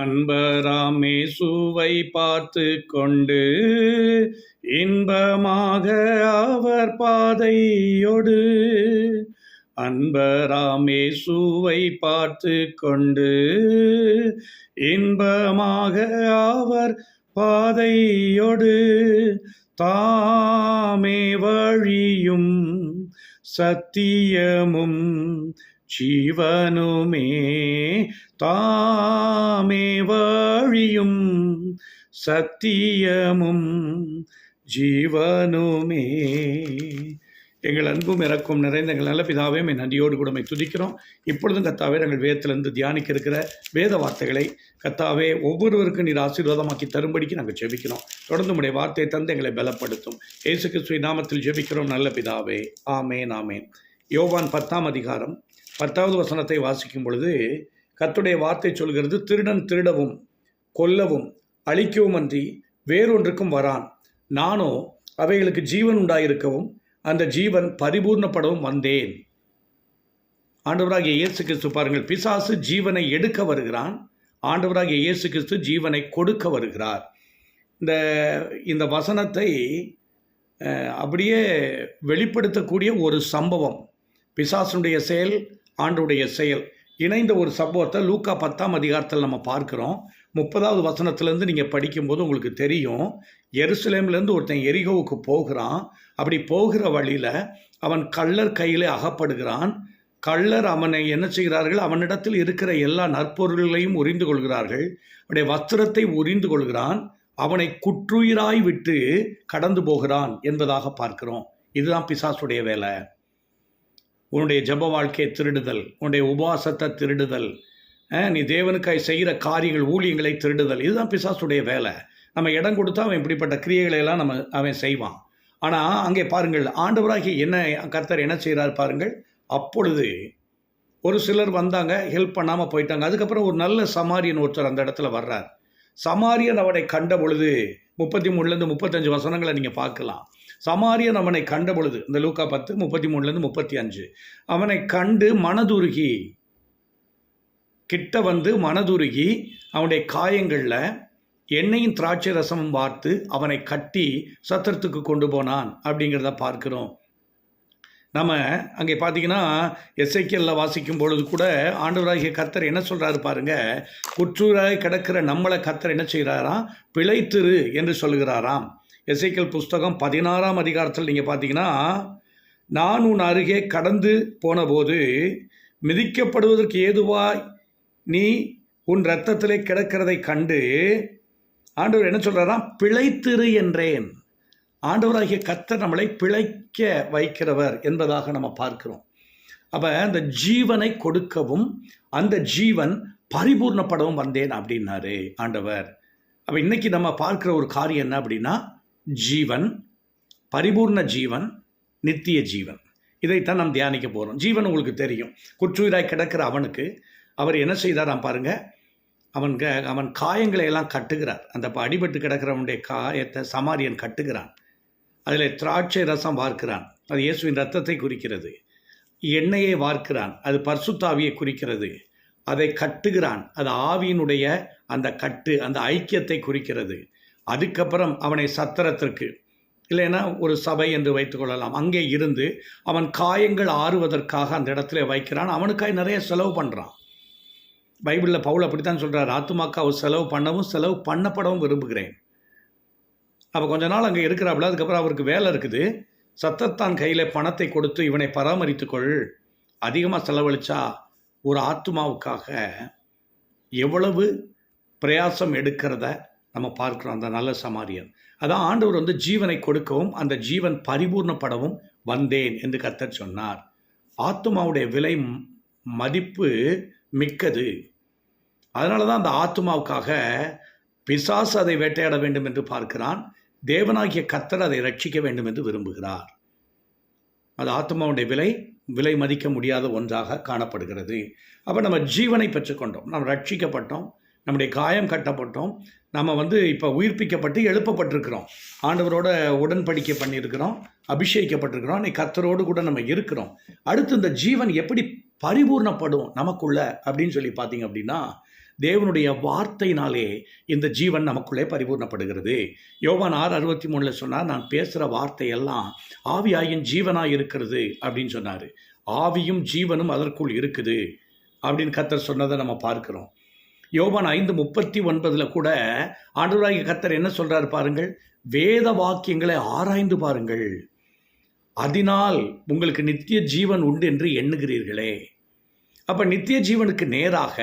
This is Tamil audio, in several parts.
அன்பராமே சுவை பார்த்து கொண்டு இன்பமாக அவர் பாதையோடு. அன்பராமே சுவை பார்த்து கொண்டு இன்பமாக அவர் பாதையோடு. தாமே வழியும் சத்தியமும் ஜீவனுமே, தாமே வழியும் சத்தியமும் ஜீவனுமே. எங்கள் அன்பும் இறக்கும் நிறைந்த எங்கள் நல்ல பிதாவே, என் நன்றியோடு கூடமை துதிக்கிறோம். இப்பொழுதும் கத்தாவே, நாங்கள் வேதத்திலிருந்து தியானிக்க இருக்கிற வேத வார்த்தைகளை கத்தாவே ஒவ்வொருவருக்கும் நீர் ஆசீர்வாதமாக்கி தரும்படிக்கு நாங்கள் ஜெபிக்கிறோம். தொடர்ந்து உடைய வார்த்தையை தந்து எங்களை பலப்படுத்தும். இயேசு கிறிஸ்துவின் நாமத்தில் ஜெபிக்கிறோம் நல்ல பிதாவே, ஆமேன் ஆமேன். யோவான் 10ஆம் அதிகாரம் 10வது வசனத்தை வாசிக்கும் பொழுது கர்த்தருடைய வார்த்தை சொல்கிறது, திருடன் திருடவும் கொல்லவும் அழிக்கவும் அன்றி வேறொன்றுக்கும் வரான், நானோ அவைகளுக்கு ஜீவன் உண்டாயிருக்கவும் அந்த ஜீவன் பரிபூர்ணப்படவும் வந்தேன். ஆண்டவராகிய இயேசு கிறிஸ்து பாருங்கள், பிசாசு ஜீவனை எடுக்க வருகிறான், ஆண்டவராகிய இயேசு கிறிஸ்து ஜீவனை கொடுக்க வருகிறார். இந்த வசனத்தை அப்படியே வெளிப்படுத்தக்கூடிய ஒரு சம்பவம், பிசாசுடைய செயல் ஆண்டவருடைய செயல் இணைந்த ஒரு சம்பவத்தை லூக்கா 10ஆம் அதிகாரத்தில் நம்ம பார்க்குறோம். 30வது வசனத்திலேருந்து நீங்கள் படிக்கும்போது உங்களுக்கு தெரியும். எருசலேம்லேருந்து ஒருத்தன் எரிகோவுக்கு போகிறான். அப்படி போகிற வழியில் அவன் கள்ளர் கையிலே அகப்படுகிறான். கள்ளர் அவனை என்ன செய்கிறார்கள், அவனிடத்தில் இருக்கிற எல்லா நற்பொருள்களையும் உரிந்து கொள்கிறார்கள். அவனுடைய வஸ்திரத்தை உரிந்து கொள்கிறான். அவனை குற்றுயிராய் விட்டு கடந்து போகிறான் என்பதாக பார்க்கிறோம். இதுதான் பிசாசுடைய வேலை. உன்னுடைய ஜெப வாழ்க்கையை திருடுதல், உன்னுடைய உபவாசத்தை திருடுதல், நீ தேவனுக்காய் செய்கிற காரியங்கள் ஊழியங்களை திருடுதல், இதுதான் பிசாசுடைய வேலை. நம்ம இடம் கொடுத்தா அவன் இப்படிப்பட்ட கிரியைகளை எல்லாம் அவன் செய்வான். ஆனால் அங்கே பாருங்கள், ஆண்டவராகி கர்த்தர் என்ன செய்கிறார் பாருங்கள். அப்பொழுது ஒரு சிலர் வந்தாங்க, ஹெல்ப் பண்ணாமல் போயிட்டாங்க. அதுக்கப்புறம் ஒரு நல்ல சமாரியன் ஒருத்தர் அந்த இடத்துல வர்றார். சமாரியன் அவனை கண்ட பொழுது 33லேருந்து 35 வசனங்களை நீங்கள் பார்க்கலாம். சமாரியன் அவனை கண்ட பொழுது, இந்த லூக்கா 10 33லேருந்து 35, அவனை கண்டு மனதுருகி கிட்ட வந்து மனதுருகி அவனுடைய காயங்களில் எண்ணெயும் திராட்சை ரசமும் வார்த்து அவனை கட்டி சத்திரத்துக்கு கொண்டு போனான் அப்படிங்கிறத பார்க்கிறோம். நம்ம அங்கே பார்த்தீங்கன்னா எசேக்கியேலில் வாசிக்கும் பொழுது கூட ஆண்டவராகிய கர்த்தர் என்ன சொல்கிறாரு பாருங்க, குற்றூராய் கிடக்கிற நம்மளை கர்த்தர் என்ன செய்கிறாராம், பிழைத்திரு என்று சொல்கிறாராம். எசேக்கியேல் புஸ்தகம் 16ஆம் அதிகாரத்தில் நீங்கள் பார்த்தீங்கன்னா, நான் உன் அருகே கடந்து போன போது மிதிக்கப்படுவதற்கு ஏதுவாய் நீ உன் இரத்தத்திலே கிடக்கிறதை கண்டு ஆண்டவர் என்ன சொல்கிறாராம், பிழைத்திரு என்றேன். ஆண்டவராகிய கர்த்தர் நம்மளை பிழைக்க வைக்கிறவர் என்பதாக நம்ம பார்க்கிறோம். அப்போ அந்த ஜீவனை கொடுக்கவும் அந்த ஜீவன் பரிபூர்ணப்படவும் வந்தேன் அப்படின்னாரு ஆண்டவர். அப்போ இன்னைக்கு நம்ம பார்க்குற ஒரு காரியம் என்ன அப்படின்னா, ஜீவன், பரிபூர்ண ஜீவன், நித்திய ஜீவன். இதைத்தான் நாம் தியானிக்க போகிறோம். ஜீவன் உங்களுக்கு தெரியும். குற்றுயிராய் கிடக்கிற அவனுக்கு அவர் என்ன செய்தாராம் பாருங்க, அவன் காயங்களை எல்லாம் கட்டுகிறார். அந்த அடிபட்டு கிடக்கிறவனுடைய காயத்தை சமாரியன் கட்டுகிறான். அதில் திராட்சை ரசம் வார்க்கிறான், அது இயேசுவின் ரத்தத்தை குறிக்கிறது. எண்ணெயை வார்க்கிறான், அது பரிசுத்த ஆவியை குறிக்கிறது. அதை கட்டுகிறான், அது ஆவியினுடைய அந்த கட்டு, அந்த ஐக்கியத்தை குறிக்கிறது. அதுக்கப்புறம் அவனை சத்திரத்திற்கு, இல்லைன்னா ஒரு சபை என்று வைத்துக்கொள்ளலாம், அங்கே இருந்து அவன் காயங்கள் ஆறுவதற்காக அந்த இடத்துல வைக்கிறான். அவனுக்காக நிறைய செலவு பண்ணுறான். பைபிளில் பவுல் அப்படித்தான் சொல்கிறார், ஆத்துமாக்கு அவர் செலவு பண்ணவும் செலவு பண்ணப்படவும் விரும்புகிறேன். அப்போ கொஞ்ச நாள் அங்கே இருக்கிறாப்புல. அதுக்கப்புறம் அவருக்கு வேலை இருக்குது. சத்தத்தான் கையில் பணத்தை கொடுத்து இவனை பராமரித்துக்கொள், அதிகமாக செலவழித்தா ஒரு ஆத்துமாவுக்காக எவ்வளவு பிரயாசம் எடுக்கிறத நம்ம பார்க்குறோம். அந்த நல்ல சமாரியன் அதான் ஆண்டவர் ஜீவனை கொடுக்கவும் அந்த ஜீவன் பரிபூர்ணப்படவும் வந்தேன் என்று கர்த்தர் சொன்னார். ஆத்துமாவுடைய விலை மதிப்பு மிக்கது. அதனால தான் அந்த ஆத்துமாவுக்காக பிசாசு அதை வேட்டையாட வேண்டும் என்று பார்க்கிறான். தேவனாகிய கர்த்தர் அதை ரட்சிக்க வேண்டும் என்று விரும்புகிறார். அது ஆத்மாவுடைய விலை மதிக்க முடியாத ஒன்றாக காணப்படுகிறது. அப்போ நம்ம ஜீவனை பெற்றுக்கொண்டோம், நம்ம ரட்சிக்கப்பட்டோம், நம்முடைய காயம் கட்டப்பட்டோம், நம்ம இப்போ உயிர்ப்பிக்கப்பட்டு எழுப்பப்பட்டிருக்கிறோம், ஆண்டவரோட உடன்படிக்கை பண்ணியிருக்கிறோம், அபிஷேகிக்கப்பட்டிருக்கிறோம், இன்னைக்கு கர்த்தரோடு கூட நம்ம இருக்கிறோம். அடுத்து இந்த ஜீவன் எப்படி பரிபூர்ணப்படும் நமக்குள்ள அப்படின்னு சொல்லி பார்த்தீங்க அப்படின்னா, தேவனுடைய வார்த்தையினாலே இந்த ஜீவன் நமக்குள்ளே பரிபூர்ணப்படுகிறது. யோவான் 6:63 சொன்னார், நான் பேசுகிற வார்த்தையெல்லாம் ஆவியாயின் ஜீவனாக இருக்கிறது அப்படின்னு சொன்னார். ஆவியும் ஜீவனும் அதற்குள் இருக்குது அப்படின்னு கர்த்தர் சொன்னதை நம்ம பார்க்கிறோம். யோவான் 5:39 கூட ஆண்டவராகிய கர்த்தர் என்ன சொல்றாரு பாருங்கள், வேத வாக்கியங்களை ஆராய்ந்து பாருங்கள், அதனால் உங்களுக்கு நித்திய ஜீவன் உண்டு என்று எண்ணுகிறீர்களே. அப்ப நித்திய ஜீவனுக்கு நேராக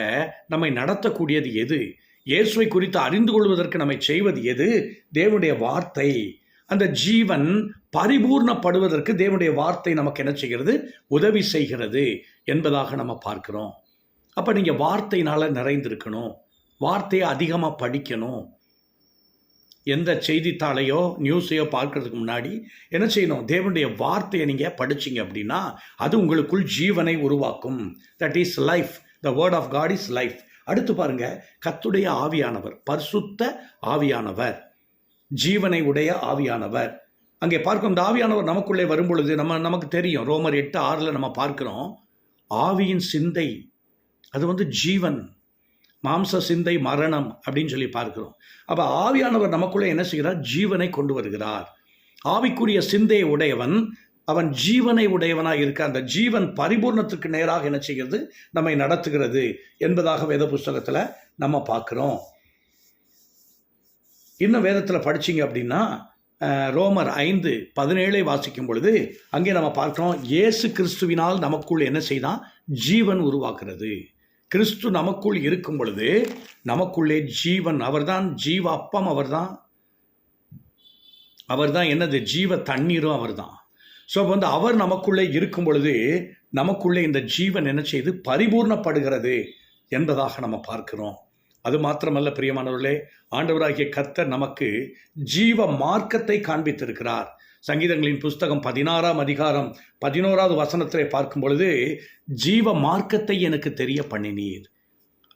நம்மை நடத்தக்கூடியது எது? இயேசுவை குறித்து அறிந்து கொள்வதற்கு நம்மை செய்வது எது? தேவனுடைய வார்த்தை. அந்த ஜீவன் பரிபூர்ணப்படுவதற்கு தேவனுடைய வார்த்தை நமக்கு என்ன செய்கிறது? உதவி செய்கிறது என்பதாக நம்ம பார்க்கிறோம். அப்ப நீங்க வார்த்தையினால நிறைந்திருக்கணும், வார்த்தையை அதிகமா படிக்கணும். எந்த செய்தித்தாளையோ நியூஸையோ பார்க்கறதுக்கு முன்னாடி என்ன செய்யணும்? தேவனுடைய வார்த்தையை நீங்கள் படிச்சிங்க அப்படின்னா அது உங்களுக்குள் ஜீவனை உருவாக்கும். That is life. The word of God is life. அடுத்து பாருங்க, கர்த்தருடைய ஆவியானவர், பரிசுத்த ஆவியானவர், ஜீவனை உடைய ஆவியானவர். அங்கே பார்க்கும் இந்த ஆவியானவர் நமக்குள்ளே வரும் பொழுது நமக்கு தெரியும், ரோமர் 8:6 நம்ம பார்க்கிறோம், ஆவியின் சிந்தை அது ஜீவன், மாம்ச சிந்தை மரணம் அப்படின்னு சொல்லி பார்க்கிறோம். அப்ப ஆவியானவர் நமக்குள்ளே என்ன செய்கிறார்? ஜீவனை கொண்டு வருகிறார். ஆவிக்குரிய சிந்தையை உடையவன் அவன் ஜீவனை உடையவனாக இருக்க, அந்த ஜீவன் பரிபூர்ணத்துக்கு நேராக என்ன செய்கிறது? நம்மை நடத்துகிறது என்பதாக வேத புஸ்தகத்தில் நம்ம பார்க்கிறோம். இன்னும் வேதத்தில் படிச்சிங்க அப்படின்னா ரோமர் 5:17 வாசிக்கும் பொழுது அங்கே நம்ம பார்க்கிறோம், இயேசு கிறிஸ்துவினால் நமக்குள் என்ன செய்தான்? ஜீவன் உருவாக்குறது. கிறிஸ்து நமக்குள் இருக்கும் பொழுது நமக்குள்ளே ஜீவன், அவர்தான் ஜீவ அப்பம், அவர்தான் என்னது? ஜீவ தண்ணீரும் அவர்தான். ஸோ அவர் நமக்குள்ளே இருக்கும் பொழுது நமக்குள்ளே இந்த ஜீவன் என்ன செய்து? பரிபூர்ணப்படுகிறது என்பதாக நம்ம பார்க்கிறோம். அது மாத்திரமல்ல பிரியமானவர்களே, ஆண்டவராகிய கர்த்தர் நமக்கு ஜீவ மார்க்கத்தை காண்பித்திருக்கிறார். சங்கீதங்களின் புஸ்தகம் 16ஆம் அதிகாரம் 11வது வசனத்திலே பார்க்கும் பொழுது, ஜீவ மார்க்கத்தை எனக்கு தெரிய பண்ணினீர்.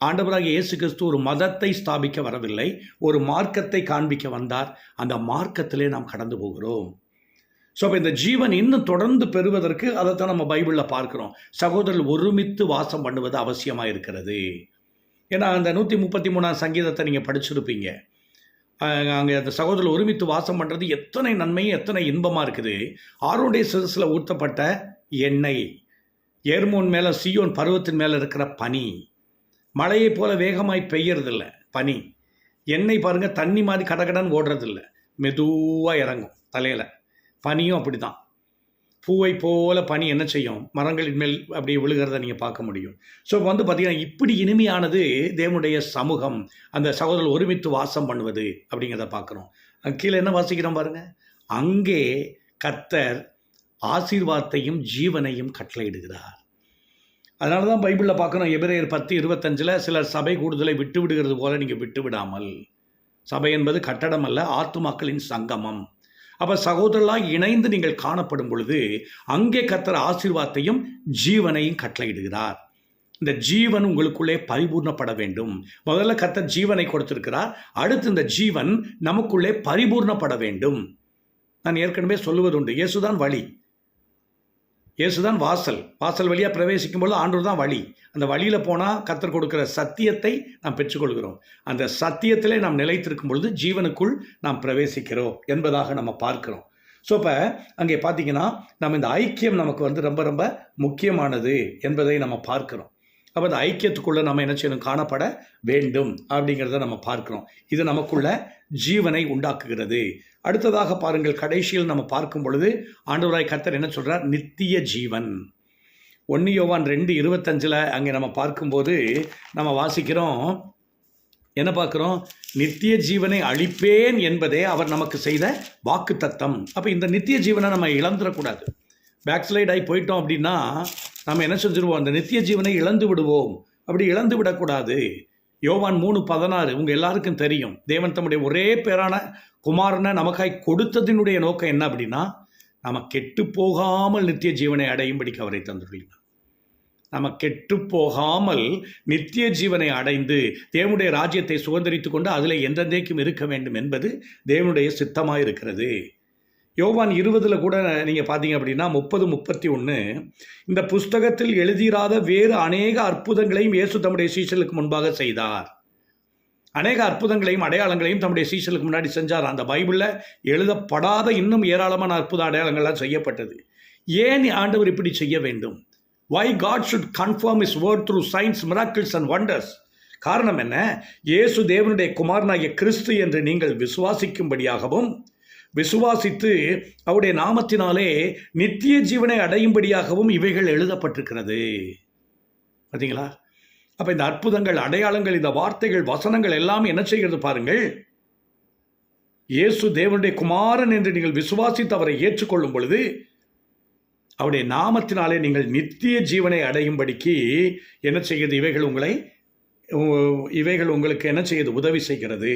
ஆண்டவராகிய இயேசு கிறிஸ்து ஒரு மதத்தை ஸ்தாபிக்க வரவில்லை, ஒரு மார்க்கத்தை காண்பிக்க வந்தார். அந்த மார்க்கத்திலே நாம் கடந்து போகிறோம். ஸோ அப்போ இந்த ஜீவன் இன்னும் தொடர்ந்து பெறுவதற்கு அதைத்தான் நம்ம பைபிளில் பார்க்கிறோம். சகோதரர்கள் ஒருமித்து வாசம் பண்ணுவது அவசியமாக இருக்கிறது. ஏன்னா அந்த 133ஆம் சங்கீதத்தை நீங்கள் படிச்சிருப்பீங்க. அங்கே அந்த சகோதரர்கள் ஒருமித்து வாசம் பண்ணுறது எத்தனை நன்மையும் எத்தனை இன்பமாக இருக்குது. ஆரோனுடைய சிரசில் ஊற்றப்பட்ட எண்ணெய், ஏர்மோன் மேலே சீயோன் பருவத்தின் மேலே இருக்கிற பனி, மழையை போல வேகமாய் பெய்யறதில்ல பனி. எண்ணெய் பாருங்கள், தண்ணி மாதிரி கடகடன்னு ஓடுறதில்ல, மெதுவாக இறங்கும் தலையில். பனியும் அப்படி தான், பூவை போல பனி என்ன செய்யும்? மரங்களின் மேல் அப்படி விழுகிறத நீங்கள் பார்க்க முடியும். ஸோ பார்த்தீங்கன்னா இப்படி இனிமையானது தேவனுடைய சமூகம், அந்த சகோதரர்கள் ஒருமித்து வாசம் பண்ணுவது அப்படிங்கிறத பார்க்குறோம். கீழே என்ன வாசிக்கிறோம் பாருங்கள், அங்கே கர்த்தர் ஆசீர்வாதத்தையும் ஜீவனையும் கட்டளையிடுகிறார். அதனால தான் பைபிளில் பார்க்கணும், எபிரேயர் 10:25 சிலர் சபை கூடுதலை விட்டு விடுகிறது போல நீங்கள் விட்டு விடாமல். சபை என்பது கட்டடம் அல்ல, ஆத்துமாக்களின் சங்கமம். அப்போ சகோதரர்களாக இணைந்து நீங்கள் காணப்படும் பொழுது அங்கே கர்த்தர் ஆசீர்வாதத்தையும் ஜீவனையும் கட்டளையிடுகிறார். இந்த ஜீவன் உங்களுக்குள்ளே பரிபூர்ணப்பட வேண்டும். முதல்ல கர்த்தர் ஜீவனை கொடுத்திருக்கிறார், அடுத்து இந்த ஜீவன் நமக்குள்ளே பரிபூர்ணப்பட வேண்டும். நான் ஏற்கனவே சொல்லுவதுண்டு, இயேசுதான் வழி, இயேசுதான் வாசல் வழியாக பிரவேசிக்கும் பொழுது ஆண்டவர் தான் வழி. அந்த வழியில் போனால் கர்த்தர் கொடுக்கிற சத்தியத்தை நாம் பெற்றுக்கொள்கிறோம். அந்த சத்தியத்திலே நாம் நிலைத்திருக்கும் பொழுது ஜீவனுக்குள் நாம் பிரவேசிக்கிறோம் என்பதாக நம்ம பார்க்கிறோம். ஸோ இப்போ அங்கே பார்த்தீங்கன்னா நம்ம இந்த ஐக்கியம் நமக்கு ரொம்ப ரொம்ப முக்கியமானது என்பதை நம்ம பார்க்கிறோம். அப்போ அந்த ஐக்கியத்துக்குள்ளே நம்ம என்ன செய்யணும்? காணப்பட வேண்டும் அப்படிங்கிறத நம்ம பார்க்கிறோம். இது நமக்குள்ள ஜீவனை உண்டாக்குகிறது. அடுத்ததாக பாருங்கள், கடைசியில் நம்ம பார்க்கும் பொழுது ஆண்டவராய் கர்த்தர் என்ன சொல்கிறார்? நித்திய ஜீவன். 1 யோவான் 2:25 அங்கே நம்ம பார்க்கும்போது நம்ம வாசிக்கிறோம், என்ன பார்க்குறோம்? நித்திய ஜீவனை அளிப்பேன் என்பதே அவர் நமக்கு செய்த வாக்கு தத்தம். அப்போ இந்த நித்திய ஜீவனை நம்ம இழந்துடக்கூடாது. பேக்ஸ்லைட் ஆகி போயிட்டோம் அப்படின்னா நம்ம என்ன செஞ்சுருவோம்? அந்த நித்திய ஜீவனை இழந்து விடுவோம். அப்படி இழந்து விடக்கூடாது. யோவான் 3:16 உங்கள் எல்லாருக்கும் தெரியும். தேவன் தம்முடைய ஒரே பேரான குமாரனை நமக்காய் கொடுத்ததினுடைய நோக்கம் என்ன அப்படின்னா, நம்ம கெட்டு போகாமல் நித்திய ஜீவனை அடையும்படிக்கு அவரை தந்துள்ளார். நம்ம கெட்டு போகாமல் நித்திய ஜீவனை அடைந்து தேவனுடைய ராஜ்யத்தை சுதந்திரித்து கொண்டு அதில் என்றென்றைக்கும் இருக்க வேண்டும் என்பது தேவனுடைய சித்தமாக இருக்கிறது. யோவான் 20 கூட நீங்கள் பார்த்தீங்க அப்படின்னா 30-31, இந்த புஸ்தகத்தில் எழுதிராத வேறு அநேக அற்புதங்களையும் இயேசு தம்முடைய சீஷர்களுக்கு முன்பாக செய்தார். அநேக அற்புதங்களையும் அடையாளங்களையும் தம்முடைய சீஷர்களுக்கு முன்னாடி செஞ்சார். அந்த பைபிளில் எழுதப்படாத இன்னும் ஏராளமான அற்புத அடையாளங்கள்லாம் செய்யப்பட்டது. ஏன் ஆண்டவர் இப்படி செய்ய வேண்டும்? Why God should confirm His word through signs, miracles and wonders? காரணம் என்ன? இயேசு தேவனுடைய குமாரனாகிய கிறிஸ்து என்று நீங்கள் விசுவாசிக்கும்படியாகவும், விசுவாசித்து அவருடைய நாமத்தினாலே நித்திய ஜீவனை அடையும்படியாகவும் இவைகள் எழுதப்பட்டிருக்கிறது. பார்த்தீங்களா? அப்போ இந்த அற்புதங்கள், அடையாளங்கள், இந்த வார்த்தைகள், வசனங்கள் எல்லாம் என்ன செய்கிறது பாருங்கள். இயேசு தேவனுடைய குமாரன் என்று நீங்கள் விசுவாசித்து அவரை ஏற்றுக்கொள்ளும் பொழுது அவருடைய நாமத்தினாலே நீங்கள் நித்திய ஜீவனை அடையும்படிக்கு என்ன செய்கிறது? இவைகள் உங்களுக்கு என்ன செய்யுது? உதவி செய்கிறது.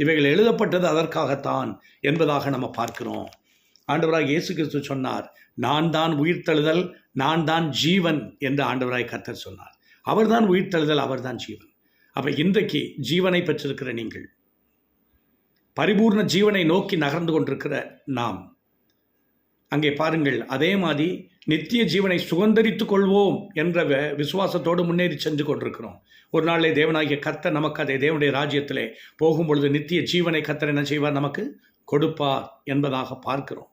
இவைகள் எழுதப்பட்டது அதற்காகத்தான் என்பதாக நம்ம பார்க்கிறோம். ஆண்டவராக இயேசு கிறிஸ்து சொன்னார், நான் தான் உயிர்த்தெழுதல், நான் தான் ஜீவன் என்று ஆண்டவராய் கர்த்தர் சொன்னார். அவர்தான் உயிர்த்தெழுதல், அவர்தான் ஜீவன். அப்போ இன்றைக்கு ஜீவனை பெற்றிருக்கிற நீங்கள், பரிபூர்ண ஜீவனை நோக்கி நகர்ந்து கொண்டிருக்கிற நாம், அங்கே பாருங்கள், அதே மாதிரி நித்திய ஜீவனை சுதந்தரித்துக் கொள்வோம் என்ற விசுவாசத்தோடு முன்னேறி சென்று கொண்டிருக்கிறோம். ஒரு நாளிலே தேவனாகிய கர்த்தர் நமக்கு அதை தேவனுடைய ராஜ்யத்திலே போகும்பொழுது நித்திய ஜீவனை கர்த்தர் என்ன செய்வார்? நமக்கு கொடுப்பார் என்பதாக பார்க்கிறோம்.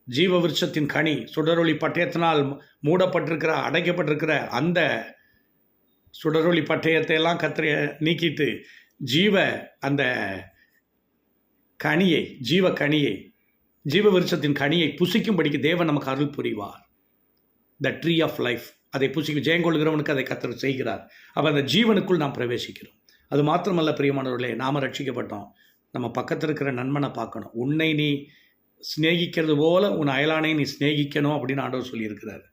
ஜீவ விருட்சத்தின் கனி, சுடரொளி பட்டயத்தினால் மூடப்பட்டிருக்கிற, அடைக்கப்பட்டிருக்கிற அந்த சுடரொளி பட்டயத்தை எல்லாம் கர்த்தரை நீக்கிட்டு அந்த கனியை, ஜீவ விருட்சத்தின் கனியை புசிக்கும்படிக்கு தேவன் நமக்கு அருள் புரிவார். த ட்ரீ ஆஃப் லைஃப், அதை புசிக்கும் ஜெயங்கொள்கிறவனுக்கு அதை கர்த்தர் செய்கிறார். அப்போ அந்த ஜீவனுக்குள் நாம் பிரவேசிக்கிறோம். அது மாத்திரமல்ல பிரியமானவர்களே, நாம் ரட்சிக்கப்பட்டோம். நம்ம பக்கத்தில் இருக்கிற நண்பனை பார்க்கணும். உன்னை நீ சிநேகிக்கிறது போல உன் அயலானை நீ சிநேகிக்கணும் அப்படின்னு ஆண்டவர் சொல்லியிருக்கிறார்.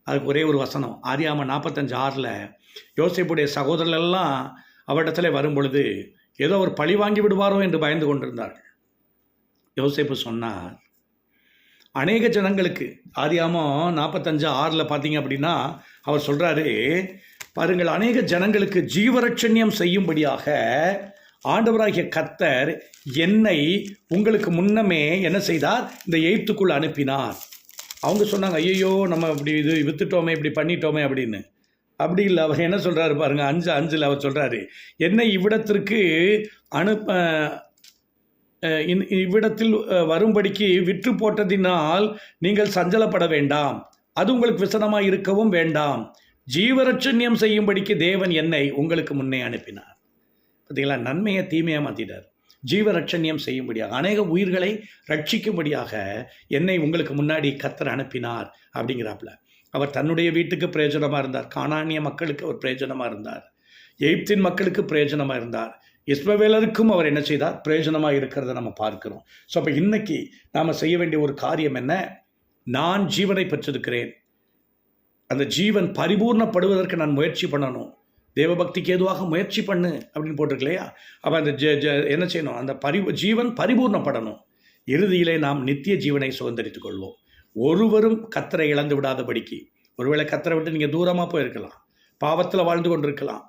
அதுக்கு ஒரே ஒரு வசனம், ஆதியாகமம் 45:6 யோசேப்புடைய சகோதரர்களெல்லாம் அவரிடத்துல வரும் பொழுது ஏதோ ஒரு பழி வாங்கி விடுவாரோ என்று பயந்து கொண்டிருந்தார்கள். யோசேப்பு சொன்னார், அநேக ஜனங்களுக்கு, ஆதியாகமம் 45:6 பார்த்தீங்க அப்படின்னா அவர் சொல்கிறாரு பாருங்கள், அநேக ஜனங்களுக்கு ஜீவரட்சண்யம் செய்யும்படியாக ஆண்டவராகிய கர்த்தர் என்னை உங்களுக்கு முன்னமே என்ன செய்தார்? இந்த எய்த்துக்குள் அனுப்பினார். அவங்க சொன்னாங்க, ஐயோ நம்ம இப்படி இது வித்துட்டோமே, இப்படி பண்ணிட்டோமே அப்படின்னு. அப்படி இல்லை, அவர் என்ன சொல்கிறாரு பாருங்கள், 5:5 அவர் சொல்கிறாரு, என்னை இவ்விடத்திற்கு இவ்விடத்தில் வரும்படிக்கு விற்று போட்டதினால் நீங்கள் சஞ்சலப்பட வேண்டாம், அது உங்களுக்கு விசனமாக இருக்கவும் வேண்டாம். ஜீவரட்சண்யம் செய்யும்படிக்கு தேவன் என்னை உங்களுக்கு முன்னே அனுப்பினார். பார்த்தீங்களா? நன்மையை தீமையாக மாற்றிட்டார். ஜீவரட்சண்யம் செய்யும்படியாக, அநேக உயிர்களை ரட்சிக்கும்படியாக என்னை உங்களுக்கு முன்னாடி கர்த்தர் அனுப்பினார் அப்படிங்கிறாப்புல. அவர் தன்னுடைய வீட்டுக்கு பிரயோஜனமாக இருந்தார், கானானிய மக்களுக்கு அவர் பிரயோஜனமாக இருந்தார், எகிப்தின் மக்களுக்கு பிரயோஜனமாக இருந்தார், இஸ்ரவேலருக்கும் அவர் என்ன செய்தார்? பிரயோஜனமாக இருக்கிறத நம்ம பார்க்கிறோம். ஸோ அப்போ இன்னைக்கு நாம் செய்ய வேண்டிய ஒரு காரியம் என்ன? நான் ஜீவனை பெற்றிருக்கிறேன், அந்த ஜீவன் பரிபூர்ணப்படுவதற்கு நான் முயற்சி பண்ணணும். தேவபக்திக்கு ஏதுவாக முயற்சி பண்ணு அப்படின்னு போட்டிருக்கு இல்லையா? அப்போ அந்த என்ன செய்யணும்? அந்த ஜீவன் பரிபூர்ணப்படணும். இறுதியிலே நாம் நித்திய ஜீவனை சுதந்திரித்துக் கொள்வோம். ஒருவரும் கர்த்தரை இழந்து விடாதபடிக்கு. ஒருவேளை கர்த்தரை விட்டு நீங்கள் தூரமாக போயிருக்கலாம், பாவத்தில் வாழ்ந்து கொண்டிருக்கலாம்,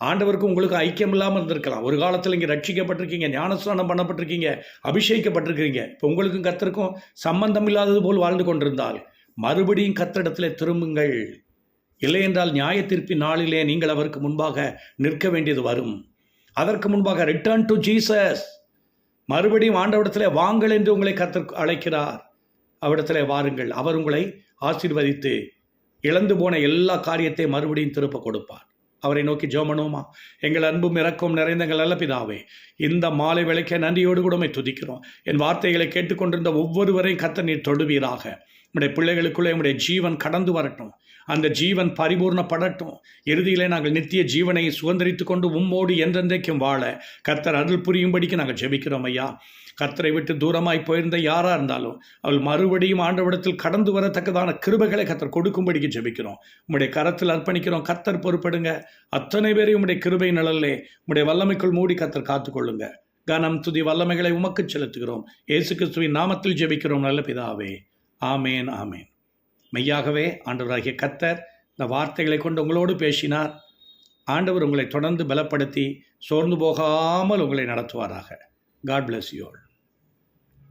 ஆண்டவருக்கு உங்களுக்கு ஐக்கியம் இல்லாமல் இருந்திருக்கலாம். ஒரு காலத்தில் இங்கே ரட்சிக்கப்பட்டிருக்கீங்க, ஞானஸ்நானம் பண்ணப்பட்டிருக்கீங்க, அபிஷேகிக்கப்பட்டிருக்கீங்க. இப்போ உங்களுக்கும் கர்த்தருக்கும் சம்பந்தம் இல்லாதது போல் வாழ்ந்து கொண்டிருந்தால் மறுபடியும் கர்த்தரிடத்திலே திரும்புங்கள். இல்லை என்றால் நியாய தீர்ப்பின் நாளிலே நீங்கள் அவருக்கு முன்பாக நிற்க வேண்டியது வரும். அதற்கு முன்பாக ரிட்டர்ன் டு ஜீசஸ், மறுபடியும் ஆண்டவரிடத்திலே வாங்கள் என்று உங்களை கர்த்தர் அழைக்கிறார். அவரிடத்திலே வாருங்கள், அவர் உங்களை ஆசீர்வதித்து இழந்து போன எல்லா காரியத்தையும் மறுபடியும் திருப்ப கொடுப்பார். அவரை நோக்கி ஜெபம் பண்ணுவோமா? எங்கள் அன்பும் இரக்கம் நிறைந்த எங்கள் நல்ல பிதாவே, இந்த மாலை வேளைக்கு நன்றியோடு கூட துதிக்கிறோம். என் வார்த்தைகளை கேட்டுக்கொண்டிருந்த ஒவ்வொருவரையும் கர்த்தர் நீர் தொடுவீராக. நம்முடைய பிள்ளைகளுக்குள்ளே நம்முடைய ஜீவன் கடந்து வரட்டும், அந்த ஜீவன் பரிபூர்ணப்படட்டும். இறுதியிலே நாங்கள் நித்திய ஜீவனை சுதந்திரித்து கொண்டு உம்மோடு என்றென்றைக்கும் வாழ கர்த்தர் அருள் புரியும்படிக்கு நாங்கள் ஜெபிக்கிறோம் ஐயா. கர்த்தரை விட்டு தூரமாய் போயிருந்த யாராக இருந்தாலும் அவள் மறுபடியும் ஆண்டவரிடத்தில் கடந்து வரத்தக்கதான கிருபைகளை கர்த்தர் கொடுக்கும்படிக்கு ஜெபிக்கிறோம். உம்முடைய கரத்தில் அர்ப்பணிக்கிறோம். கர்த்தர் பொறுப்படுங்க. அத்தனை பேரையும் உம்முடைய கிருபை நிழலே உம்முடைய வல்லமைக்குள் மூடி கர்த்தர் காத்துக்கொள்ளுங்க. கனம் துதி வல்லமைகளை உமக்கு செலுத்துகிறோம். இயேசு கிறிஸ்துவின் நாமத்தில் ஜெபிக்கிறோம் நல்ல பிதாவே. ஆமேன், ஆமேன். மெய்யாகவே ஆண்டவராகிய கர்த்தர் இந்த வார்த்தைகளை கொண்டு உங்களோடு பேசினார். ஆண்டவர் உங்களை தொடர்ந்து பலப்படுத்தி சோர்ந்து போகாமல் உங்களை நடத்துவாராக. God bless you all.